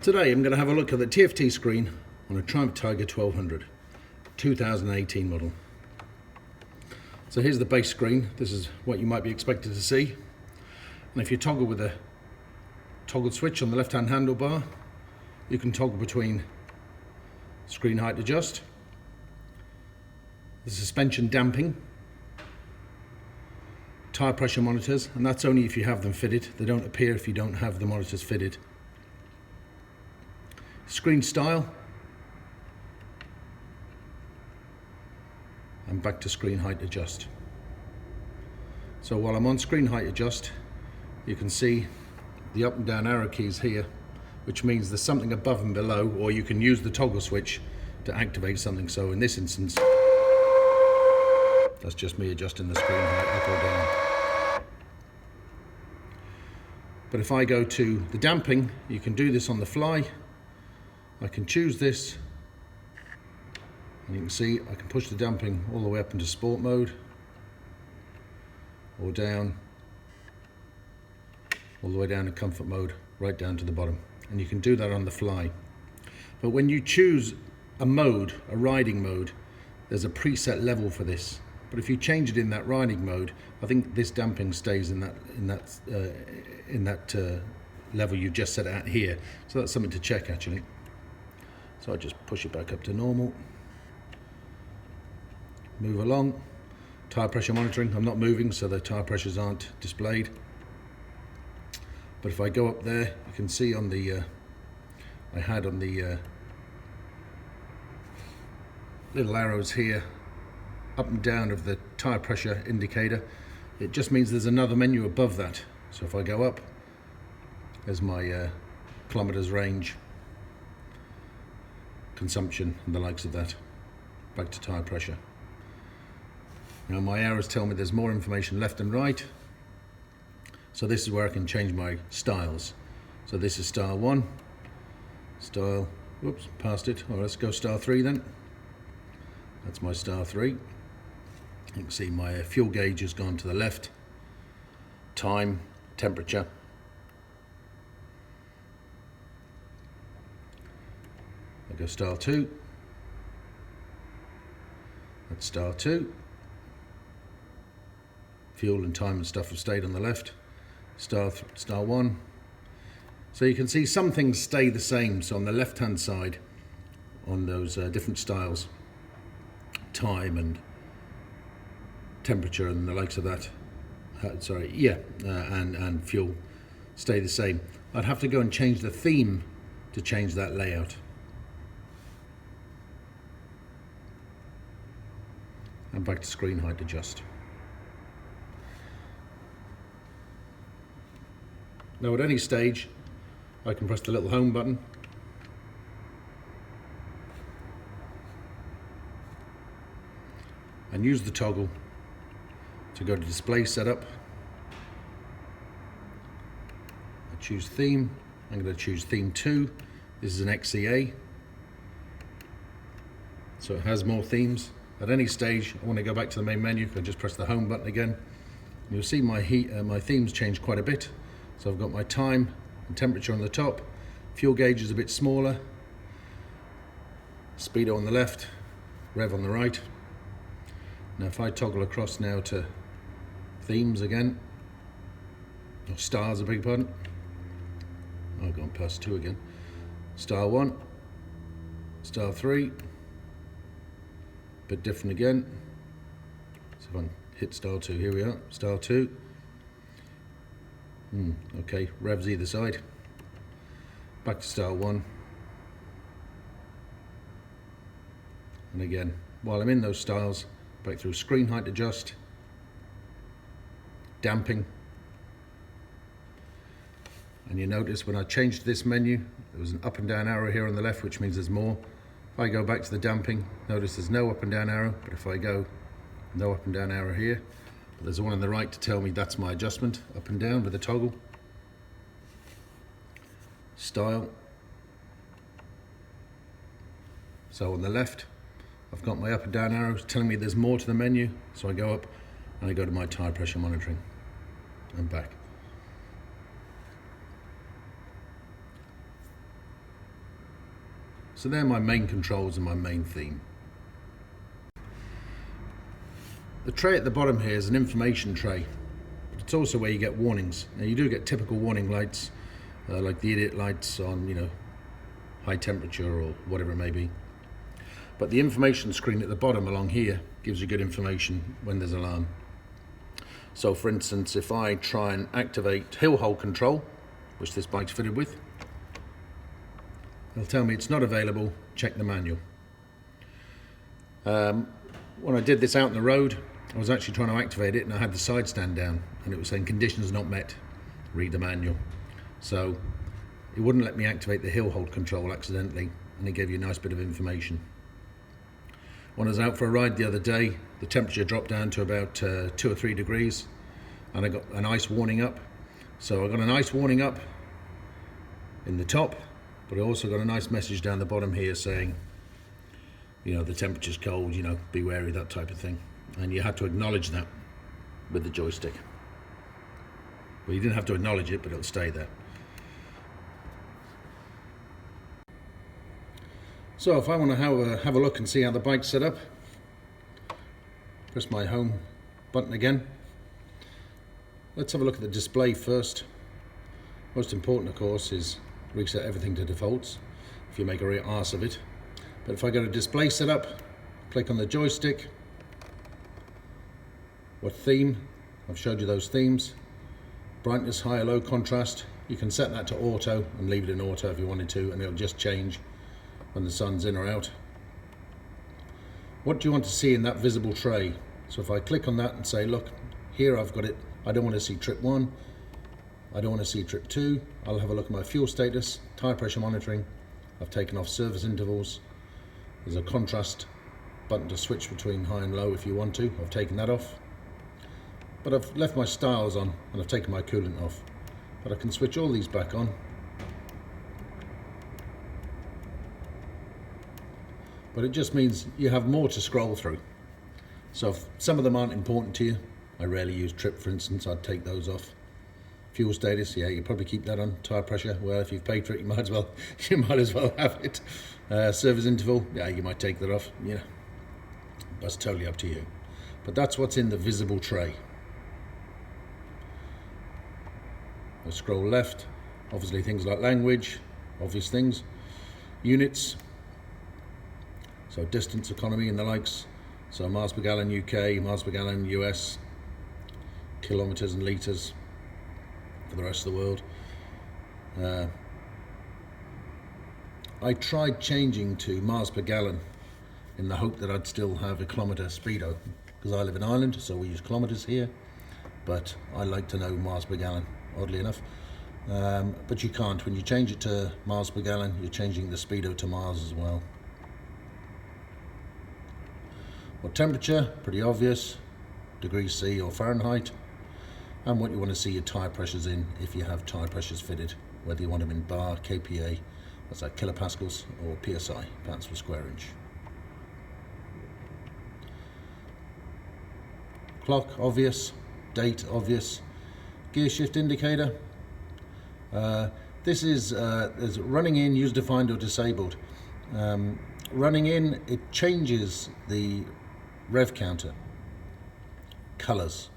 Today I'm going to have a look at the TFT screen on a Triumph Tiger 1200 2018 model. So here's the base screen. This is what you might be expected to see. And if you toggle with the toggle switch on the left hand handlebar, you can toggle between screen height adjust, the suspension damping, tire pressure monitors, and that's only if you have them fitted. They don't appear if you don't have the monitors fitted. Screen style, and back to screen height adjust. So while I'm on screen height adjust, you can see the up and down arrow keys here, which means there's something above and below, or you can use the toggle switch to activate something. So in this instance, that's just me adjusting the screen height up or down. But if I go to the damping, you can do this on the fly. I can choose this, and you can see I can push the damping all the way up into sport mode, or down, all the way down to comfort mode, right down to the bottom. And you can do that on the fly. But when you choose a mode, a riding mode, there's a preset level for this. But if you change it in that riding mode, I think this damping stays in that level you just set it at here. So that's something to check actually. So I just push it back up to normal, move along. Tire pressure monitoring, I'm not moving, so the tire pressures aren't displayed. But if I go up there, you can see on the I had on the little arrows here, up and down of the tire pressure indicator. It just means there's another menu above that. So if I go up, there's my kilometers range, consumption and the likes of that. Back to tire pressure. Now my arrows tell me there's more information left and right. So this is where I can change my styles. So this is style 1, style, whoops, passed it. All right, let's go style 3 then. That's my style 3. You can see my fuel gauge has gone to the left. Time, temperature. I go style 2. That's style 2. Fuel and time and stuff have stayed on the left. Style 1. So you can see some things stay the same. So on the left hand side, on those different styles, time and temperature and the likes of that, and fuel stay the same. I'd have to go and change the theme to change that layout. And back to screen height adjust. Now at any stage, I can press the little home button and use the toggle to go to display setup. I choose theme. I'm going to choose theme 2. This is an XCA, so it has more themes. At any stage, I want to go back to the main menu. I just press the home button again. You'll see my themes change quite a bit. So I've got my time and temperature on the top. Fuel gauge is a bit smaller. Speedo on the left, rev on the right. Now if I toggle across now to themes again, or styles, I beg your pardon. Oh, I've gone past 2 again. Style 1, style 3. Bit different again. So if I hit style 2, here we are, style 2. Okay, revs either side. Back to style 1. And again, while I'm in those styles, back through screen height adjust, damping. And you notice when I changed this menu, there was an up and down arrow here on the left, which means there's more. If I go back to the damping, notice there's no up and down arrow, but if I go, no up and down arrow here. But there's one on the right to tell me that's my adjustment, up and down with the toggle. Style. So on the left, I've got my up and down arrows telling me there's more to the menu. So I go up and I go to my tire pressure monitoring and back. So they're my main controls and my main theme. The tray at the bottom here is an information tray. It's also where you get warnings. Now you do get typical warning lights, like the idiot lights on, you know, high temperature or whatever it may be. But the information screen at the bottom along here gives you good information when there's alarm. So for instance, if I try and activate hill hold control, which this bike's fitted with, it'll tell me it's not available, check the manual. When I did this out on the road, I was actually trying to activate it and I had the side stand down and it was saying conditions not met, read the manual. So it wouldn't let me activate the hill hold control accidentally, and it gave you a nice bit of information. When I was out for a ride the other day, the temperature dropped down to about 2 or 3 degrees and I got an ice warning up. So I got an ice warning up in the top, but I also got a nice message down the bottom here saying, you know, the temperature's cold, you know, be wary, that type of thing. And you had to acknowledge that with the joystick. Well, you didn't have to acknowledge it, but it'll stay there. So if I want to have a look and see how the bike's set up, press my home button again. Let's have a look at the display first. Most important, of course, is reset everything to defaults if you make a real arse of it. But if I go to display setup, click on the joystick, what theme, I've showed you those themes, brightness, high or low contrast, you can set that to auto and leave it in auto if you wanted to, and it'll just change when the sun's in or out. What do you want to see in that visible tray? So if I click on that and say, look, here I've got it, I don't want to see trip 1, I don't want to see trip 2, I'll have a look at my fuel status, tyre pressure monitoring, I've taken off service intervals, there's a contrast button to switch between high and low if you want to, I've taken that off. But I've left my styles on and I've taken my coolant off. But I can switch all these back on. But it just means you have more to scroll through. So if some of them aren't important to you, I rarely use trip, for instance, I'd take those off. Fuel status, yeah, you probably keep that on. Tyre pressure, well, if you've paid for it, you might as well have it. Service interval, yeah, you might take that off. You know, that's totally up to you. But that's what's in the visible tray. I scroll left, obviously things like language, obvious things, units, so distance, economy and the likes, so miles per gallon UK, miles per gallon US, kilometres and litres for the rest of the world. I tried changing to miles per gallon in the hope that I'd still have a kilometre speedo, because I live in Ireland, so we use kilometres here, but I like to know miles per gallon, oddly enough. But you can't. When you change it to miles per gallon, you're changing the speedo to miles as well. What temperature? Pretty obvious, degrees C or Fahrenheit. And what you want to see your tyre pressures in if you have tyre pressures fitted, whether you want them in bar, kPa, that's like kilopascals, or PSI, pounds per square inch. Clock, obvious. Date, obvious. Gear shift indicator. This is running in, user defined or disabled. Running in, it changes the rev counter colors.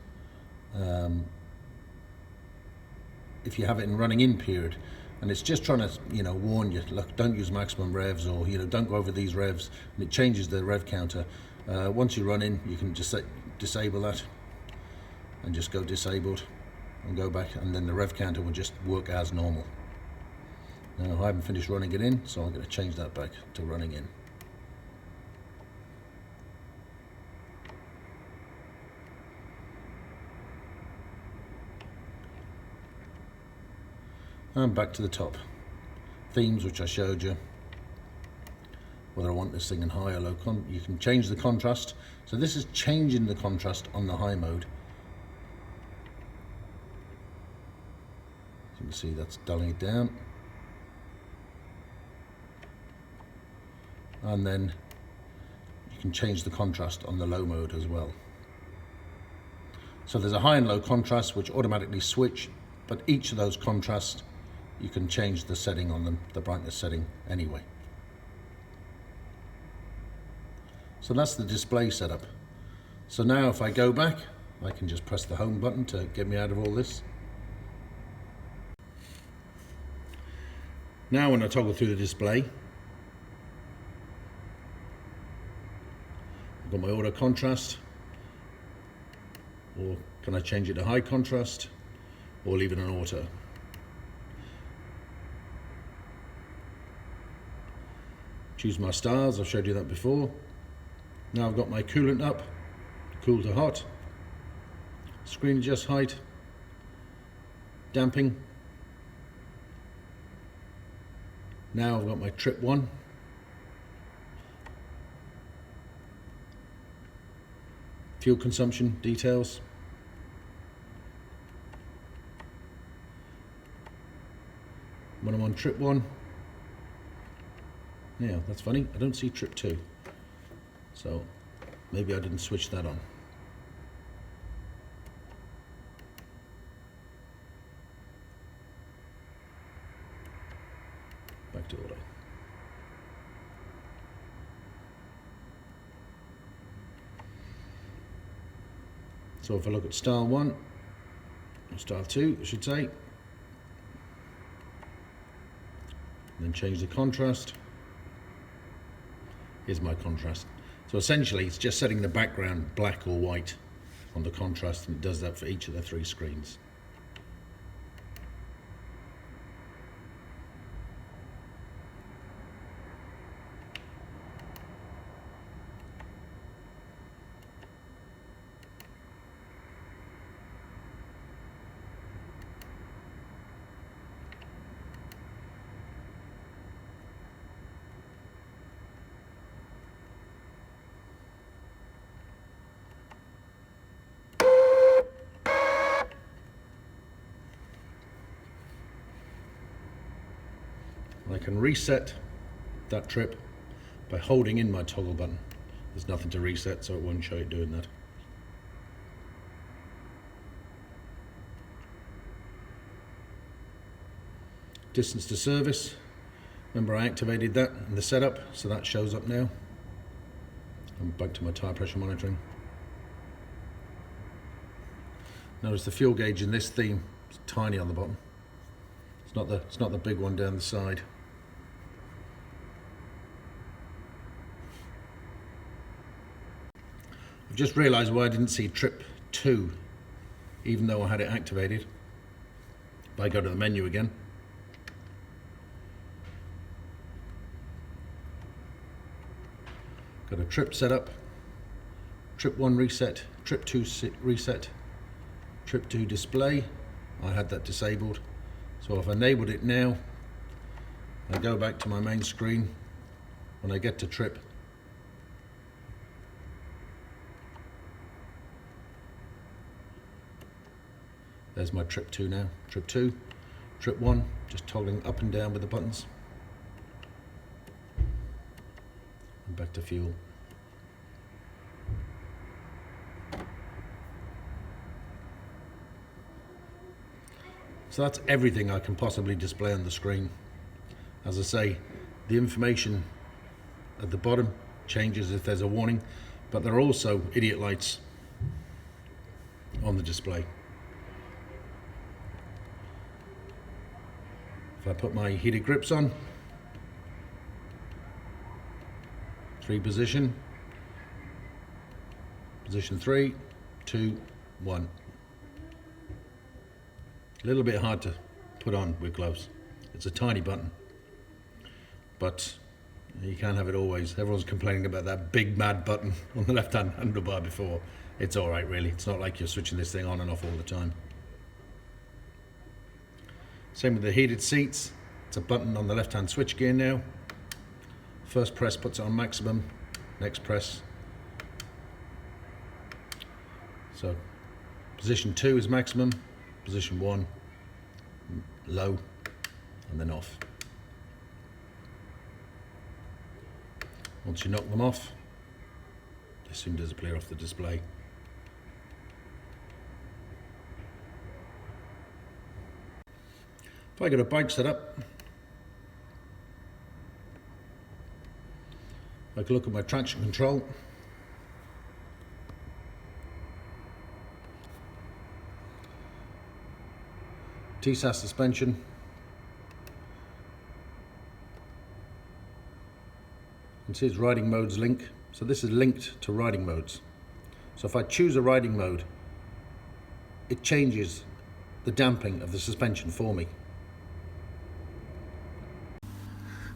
If you have it in running in period, and it's just trying to, you know, warn you, look, don't use maximum revs, or, you know, don't go over these revs, and it changes the rev counter. Once you run in, you can just disable that and just go disabled and go back, and then the rev counter will just work as normal. Now I haven't finished running it in, so I'm going to change that back to running in. And back to the top. Themes, which I showed you. Whether I want this thing in high or low, you can change the contrast. So this is changing the contrast on the high mode. As you can see, that's dulling it down. And then you can change the contrast on the low mode as well. So there's a high and low contrast which automatically switch, but each of those contrasts you can change the setting on them, the brightness setting anyway. So that's the display setup. So now if I go back, I can just press the home button to get me out of all this. Now when I toggle through the display, I've got my auto contrast, or can I change it to high contrast, or leave it on auto. Choose my styles, I've showed you that before. Now I've got my coolant up, cool to hot, screen adjust height, damping. Now I've got my trip 1. Fuel consumption details. When I'm on trip 1, yeah, that's funny, I don't see trip 2. So maybe I didn't switch that on. Back to auto. So if I look at style 1, or style 2 I should say, then change the contrast. Here's my contrast. So essentially it's just setting the background black or white on the contrast, and it does that for each of the 3 screens. I can reset that trip by holding in my toggle button. There's nothing to reset, so it won't show you doing that. Distance to service. Remember I activated that in the setup, so that shows up now. I'm back to my tire pressure monitoring. Notice the fuel gauge in this theme is tiny on the bottom. It's not the big one down the side. I've just realised why I didn't see trip 2, even though I had it activated. If I go to the menu again, got a trip setup, trip 1 reset, trip 2 reset, trip 2 display. I had that disabled. So if I enabled it now, I go back to my main screen. When I get to trip, there's my trip 2 now. Trip 2, trip 1, just toggling up and down with the buttons. And back to fuel. So that's everything I can possibly display on the screen. As I say, the information at the bottom changes if there's a warning, but there are also idiot lights on the display. If I put my heated grips on, 3 position, position 3, 2, 1. A little bit hard to put on with gloves. It's a tiny button, but you can't have it always. Everyone's complaining about that big mad button on the left-hand handlebar before. It's all right, really. It's not like you're switching this thing on and off all the time. Same with the heated seats. It's a button on the left-hand switch gear now. First press puts it on maximum. Next press. So position 2 is maximum. Position 1, low, and then off. Once you knock them off, they soon disappear off the display. If I get a bike set up, I can look at my traction control. TSAS suspension. And see its riding modes link. So this is linked to riding modes. So if I choose a riding mode, it changes the damping of the suspension for me.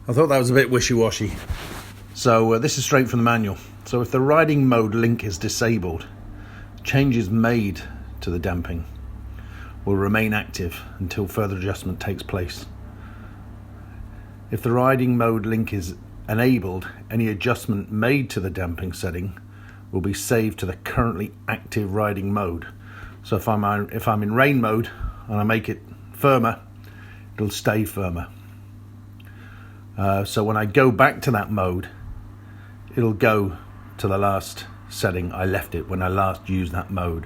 I thought that was a bit wishy-washy. So this is straight from the manual. So if the riding mode link is disabled, changes made to the damping will remain active until further adjustment takes place. If the riding mode link is enabled, any adjustment made to the damping setting will be saved to the currently active riding mode. So if I'm in rain mode and I make it firmer, it'll stay firmer. So when I go back to that mode, it'll go to the last setting I left it when I last used that mode.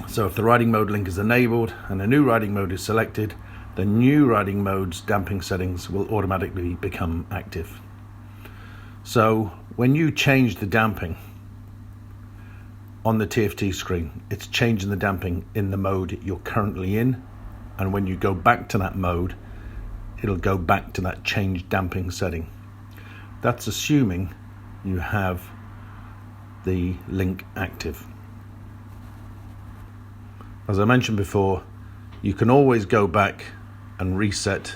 So if the riding mode link is enabled and a new riding mode is selected, the new riding mode's damping settings will automatically become active. So when you change the damping on the TFT screen, it's changing the damping in the mode you're currently in, and when you go back to that mode, it'll go back to that changed damping setting. That's assuming you have the link active. As I mentioned before, you can always go back and reset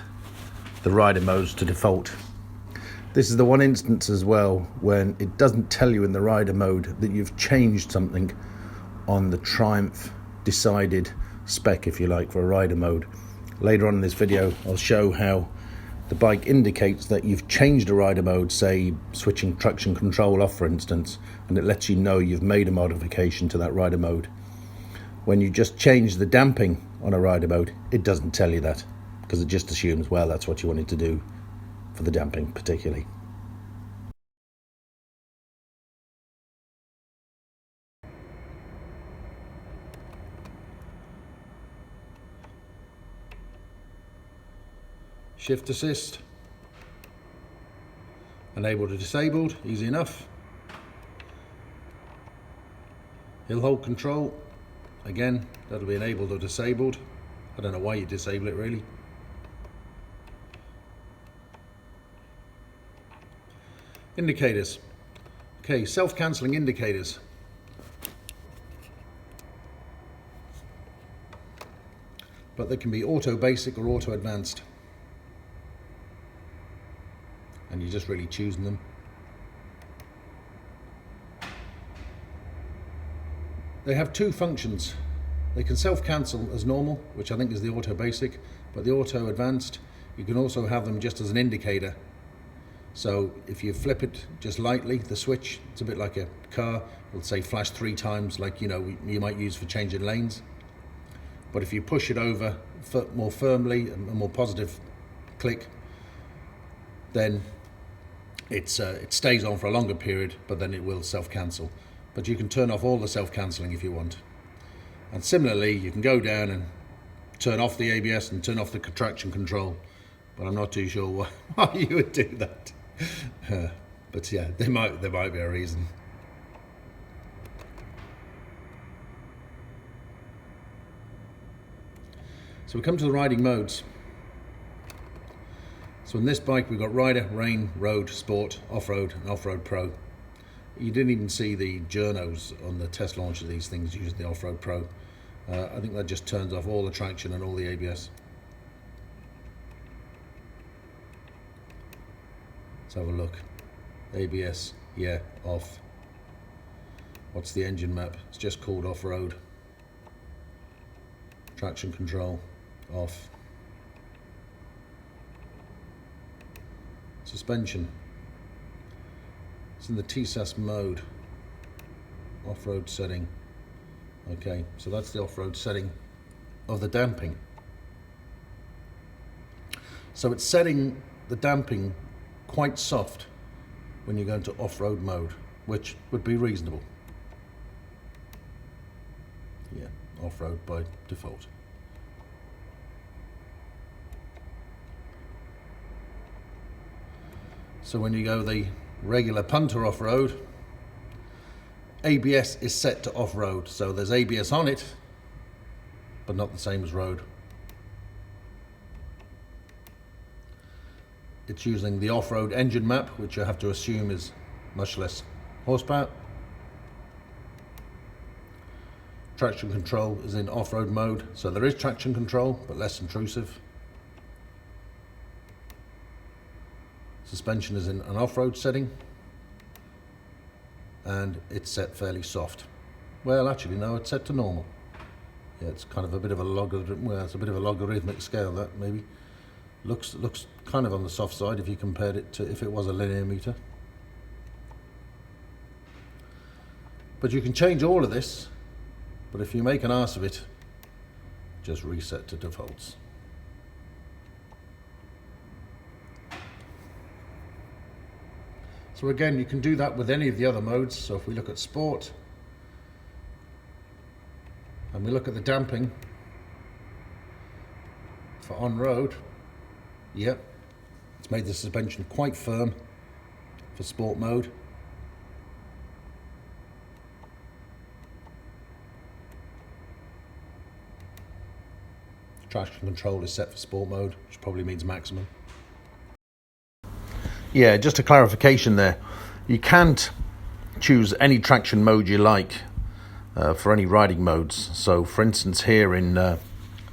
the rider modes to default. This is the one instance as well when it doesn't tell you in the rider mode that you've changed something on the Triumph decided spec, if you like, for a rider mode. Later on in this video, I'll show how the bike indicates that you've changed a rider mode, say switching traction control off, for instance, and it lets you know you've made a modification to that rider mode. When you just change the damping on a rider mode, it doesn't tell you that, because it just assumes, well, that's what you wanted to do for the damping particularly. Shift assist, enabled or disabled, easy enough. Hill hold control, again, that'll be enabled or disabled. I don't know why you disable it really. Indicators. Okay, self-cancelling indicators. But they can be auto basic or auto advanced. And you're just really choosing them. They have two functions. They can self-cancel as normal, which I think is the auto basic, but the auto advanced, you can also have them just as an indicator. So if you flip it just lightly, the switch, it's a bit like a car, it'll say flash 3 times, like you might use for changing lanes. But if you push it over more firmly, a more positive click, then it stays on for a longer period, but then it will self-cancel. But you can turn off all the self-cancelling if you want. And similarly, you can go down and turn off the ABS and turn off the traction control, but I'm not too sure why you would do that. But yeah, there might be a reason. So we come to the riding modes. So in this bike we've got Rider, Rain, Road, Sport, Off-Road and Off-Road Pro. You didn't even see the journos on the test launch of these things using the Off-Road Pro. I think that just turns off all the traction and all the ABS. Let's have a look. ABS, yeah, off. What's the engine map? It's just called Off-Road. Traction control, off. Suspension. It's in the TSAS mode. Off-road setting. Okay, so that's the off-road setting of the damping. So it's setting the damping quite soft when you go into off-road mode, which would be reasonable. Yeah, off-road by default. So when you go the regular punter off-road, ABS is set to off-road, so there's ABS on it, but not the same as road. It's using the off-road engine map, which I have to assume is much less horsepower. Traction control is in off-road mode, so there is traction control, but less intrusive. Suspension is in an off-road setting, and it's set fairly soft. Well, actually, no, it's set to normal. Yeah, it's kind of a bit of a logarithm. Well, it's a bit of a logarithmic scale. That maybe looks kind of on the soft side if you compared it to if it was a linear meter. But you can change all of this. But if you make an arse of it, just reset to defaults. So again, you can do that with any of the other modes. So if we look at sport, and we look at the damping for on-road, yep, it's made the suspension quite firm for sport mode. Traction control is set for sport mode, which probably means maximum. Yeah, just a clarification there. You can't choose any traction mode you like for any riding modes. So for instance here in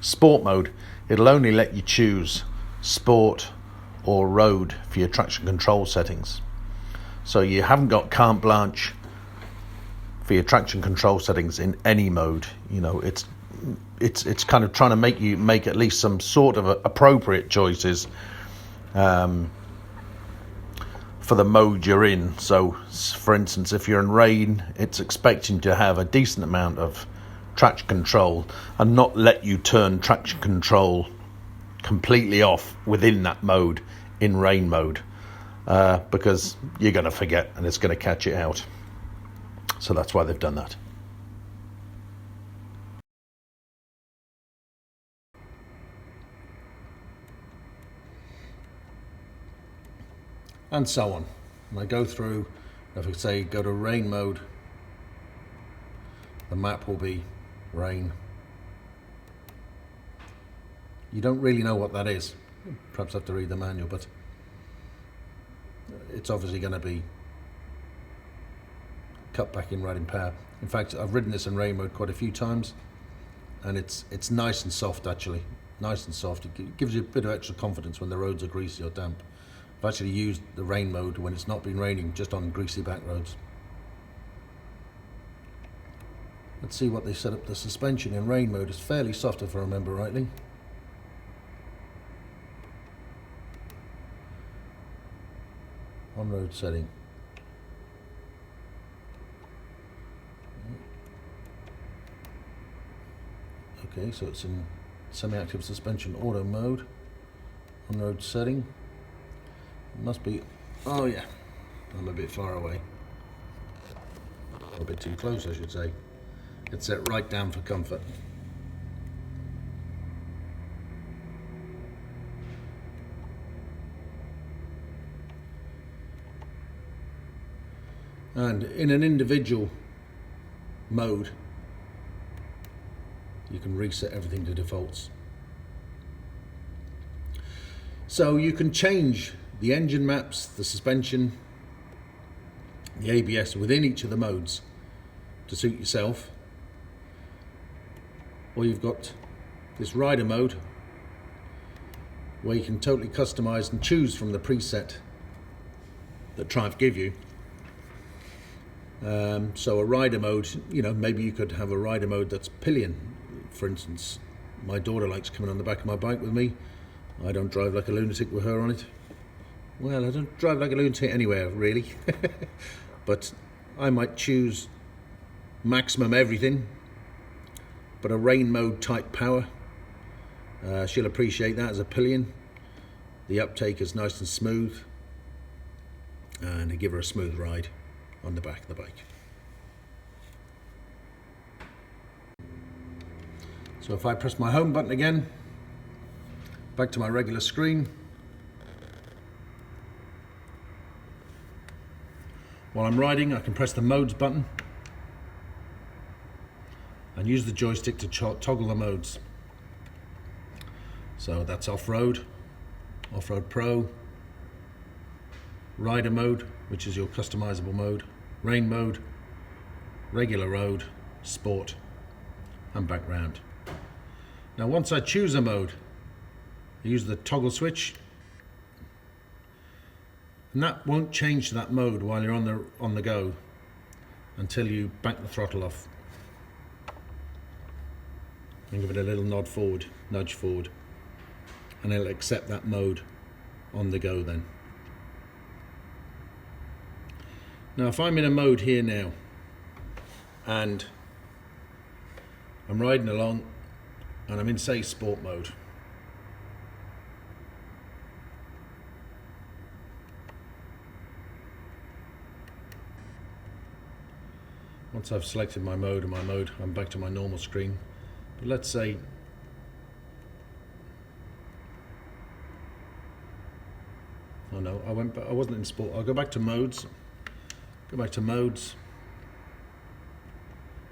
sport mode, it'll only let you choose sport or road for your traction control settings. So you haven't got carte blanche for your traction control settings in any mode. You know, it's kind of trying to make you make at least some sort of appropriate choices for the mode you're in. So for instance, if you're in rain, it's expecting to have a decent amount of traction control and not let you turn traction control completely off within that mode in rain mode, because you're going to forget and it's going to catch it out. So that's why they've done that. And so on. And I go through, if I say go to rain mode, the map will be rain. You don't really know what that is. Perhaps I have to read the manual, but it's obviously going to be cut back in riding power. In fact, I've ridden this in rain mode quite a few times, and it's nice and soft actually. Nice and soft. It gives you a bit of extra confidence when the roads are greasy or damp. I've actually used the rain mode when it's not been raining, just on greasy back roads. Let's see what they set up the suspension in rain mode. It's fairly soft if I remember rightly. On-road setting. Okay, so it's in semi-active suspension auto mode. On-road setting. It must be, oh yeah, I'm a bit far away. Or a bit too close, I should say. It's set right down for comfort. And in an individual mode, you can reset everything to defaults. So you can change the engine maps, the suspension, the ABS within each of the modes to suit yourself. Or you've got this rider mode where you can totally customize and choose from the preset that Triumph give you. So a rider mode, you know, maybe you could have a rider mode that's pillion. For instance, my daughter likes coming on the back of my bike with me. I don't drive like a lunatic with her on it. Well, I don't drive like a lunatic anywhere, really. But I might choose maximum everything, but a rain mode type power. She'll appreciate that as a pillion. The uptake is nice and smooth, and I give her a smooth ride on the back of the bike. So if I press my home button again, back to my regular screen. While I'm riding, I can press the modes button, and use the joystick to toggle the modes. So that's off-road, off-road pro, rider mode, which is your customizable mode, rain mode, regular road, sport, and background. Now once I choose a mode, I use the toggle switch, and that won't change to that mode while you're on the go until you back the throttle off. And give it a little nudge forward, and it'll accept that mode on the go then. Now if I'm in a mode here now and I'm riding along and I'm in, say, sport mode, once I've selected my mode, I'm back to my normal screen. But let's say oh no, I wasn't in sport. I'll go back to modes.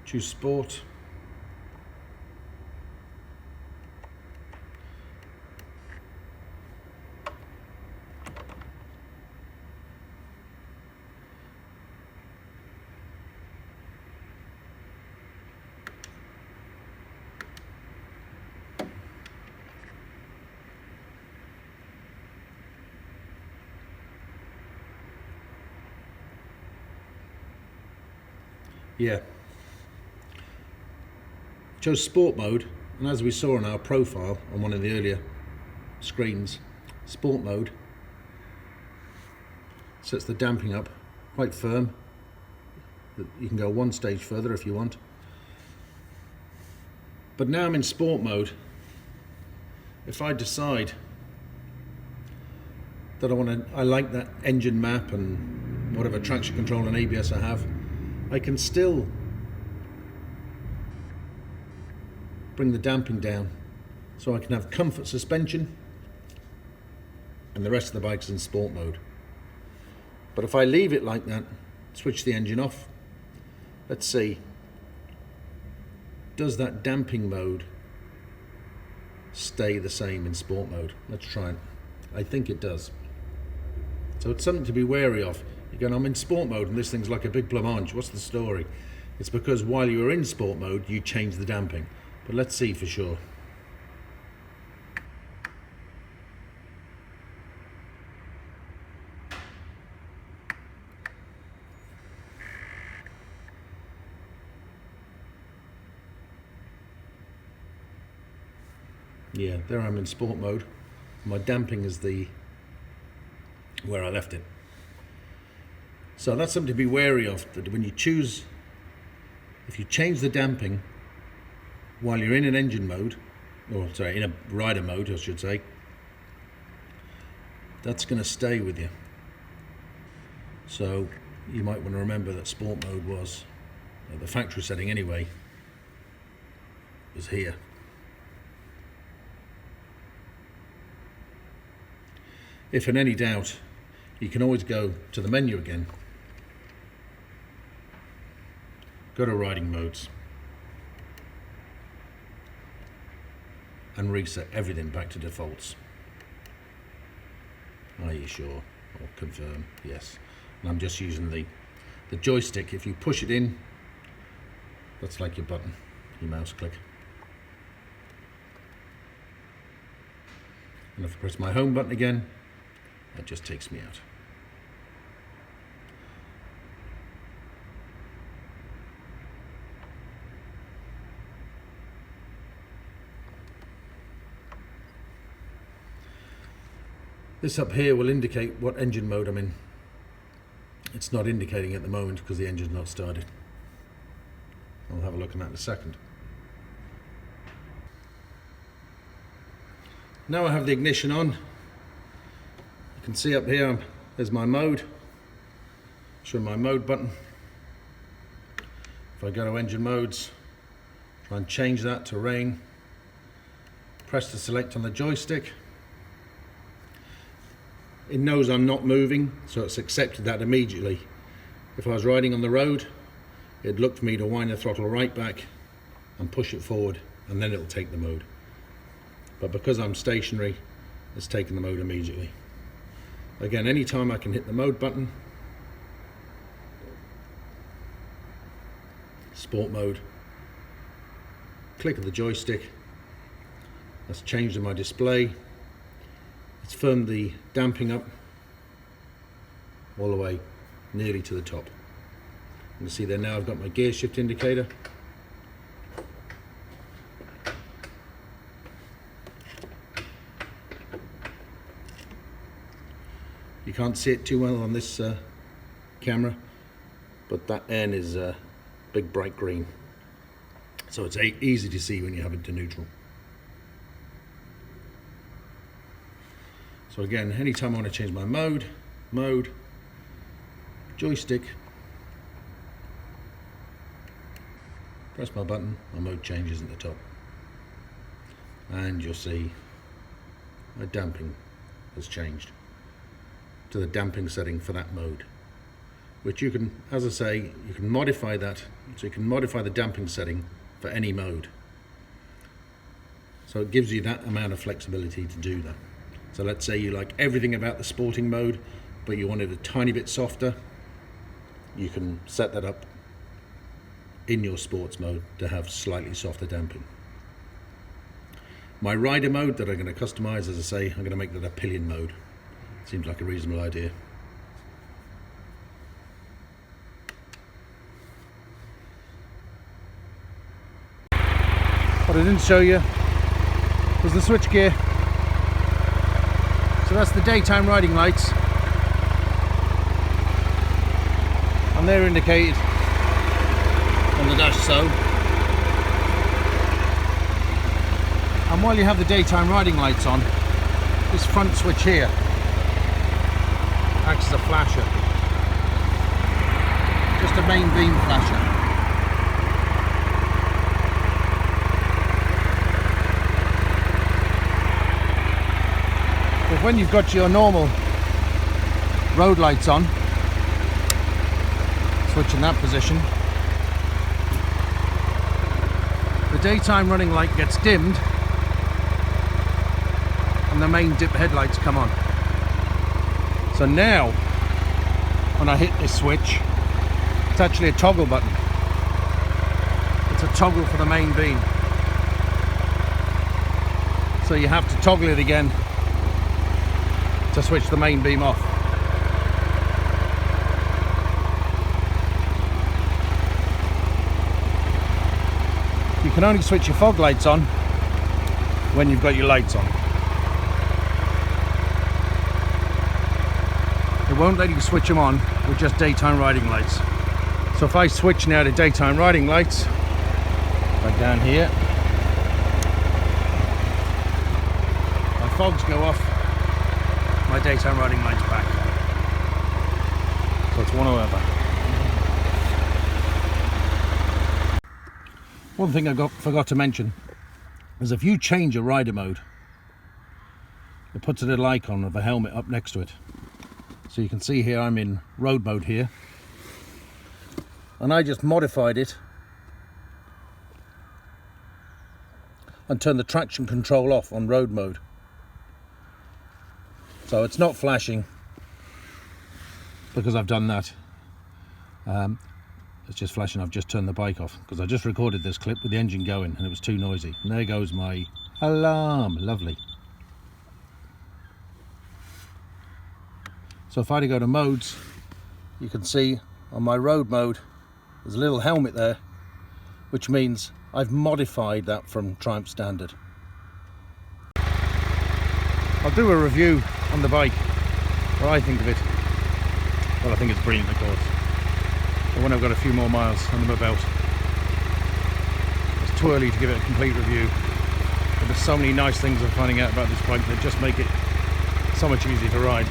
Choose sport. Yeah, chose sport mode, and as we saw in our profile on one of the earlier screens, sport mode sets the damping up quite firm. You can go one stage further if you want. But now I'm in sport mode. If I decide that I like that engine map and whatever traction control and ABS I have, I can still bring the damping down so I can have comfort suspension and the rest of the bike's in sport mode. But if I leave it like that, switch the engine off, let's see, does that damping mode stay the same in sport mode? Let's try it. I think it does. So it's something to be wary of. You're going, I'm in sport mode and this thing's like a big blancmange. What's the story? It's because while you were in sport mode, you changed the damping. But let's see for sure. Yeah, there I'm in sport mode. My damping is where I left it. So that's something to be wary of, that when you choose, if you change the damping while you're in an engine mode, or sorry, in a rider mode I should say, that's going to stay with you. So you might want to remember that sport mode was, the factory setting anyway, was here. If in any doubt, you can always go to the menu again, go to riding modes, and reset everything back to defaults. Are you sure? Or confirm, yes. And I'm just using the joystick. If you push it in, that's like your button, your mouse click. And if I press my home button again, that just takes me out. This up here will indicate what engine mode I'm in. It's not indicating at the moment because the engine's not started. I'll have a look at that in a second. Now I have the ignition on. You can see up here, there's my mode. Show my mode button. If I go to engine modes, try and change that to rain, press the select on the joystick. It knows I'm not moving, so it's accepted that immediately. If I was riding on the road, it'd look for me to wind the throttle right back and push it forward, and then it'll take the mode. But because I'm stationary, it's taken the mode immediately. Again, anytime I can hit the mode button, sport mode, click of the joystick, that's changed in my display. It's firmed the damping up all the way nearly to the top. You can see there now I've got my gear shift indicator. You can't see it too well on this camera, but that N is big bright green, so it's easy to see when you have it to neutral. So again, anytime I want to change my mode, joystick, press my button, my mode changes at the top, and you'll see my damping has changed to the damping setting for that mode, which you can, as I say, you can modify that, so you can modify the damping setting for any mode. So it gives you that amount of flexibility to do that. So let's say you like everything about the sporting mode, but you want it a tiny bit softer, you can set that up in your sports mode to have slightly softer damping. My rider mode that I'm going to customize, as I say, I'm going to make that a pillion mode. Seems like a reasonable idea. What I didn't show you was the switch gear. So that's the daytime riding lights, and they're indicated on the dash so. And while you have the daytime riding lights on, this front switch here acts as a flasher, just a main beam flasher. But when you've got your normal road lights on, switch in that position, the daytime running light gets dimmed and the main dip headlights come on. So now, when I hit this switch, it's actually a toggle button. It's a toggle for the main beam. So you have to toggle it again to switch the main beam off. You can only switch your fog lights on when you've got your lights on. It won't let you switch them on with just daytime riding lights. So if I switch now to daytime riding lights, right down here, my fogs go off, my daytime riding lights back. So it's one or other. One thing I forgot to mention is if you change your rider mode, it puts a little icon of a helmet up next to it. So you can see here I'm in road mode here, and I just modified it and turned the traction control off on road mode. So it's not flashing because I've done that. It's just flashing. I've just turned the bike off because I just recorded this clip with the engine going and it was too noisy. And there goes my alarm. Lovely. So if I go to modes, you can see on my road mode there's a little helmet there, which means I've modified that from Triumph Standard. I'll do a review on the bike, what I think of it. Well, I think it's brilliant, of course. But when I've got a few more miles under my belt, it's too early to give it a complete review. But there's so many nice things I'm finding out about this bike that just make it so much easier to ride.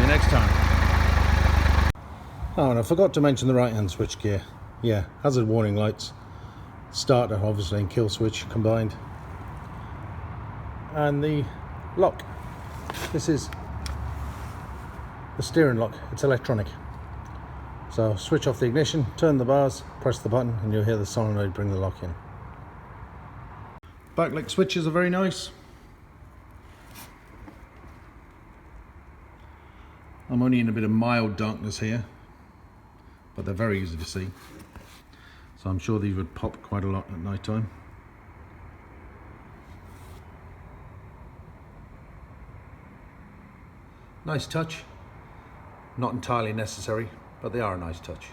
Next time. Oh, and I forgot to mention the right hand switch gear. Yeah, hazard warning lights, starter obviously and kill switch combined, and the lock. This is the steering lock. It's electronic. So switch off the ignition, turn the bars, press the button, and you'll hear the solenoid bring the lock in. Backlight switches are very nice. I'm only in a bit of mild darkness here, but they're very easy to see. So I'm sure these would pop quite a lot at night time. Nice touch. Not entirely necessary, but they are a nice touch.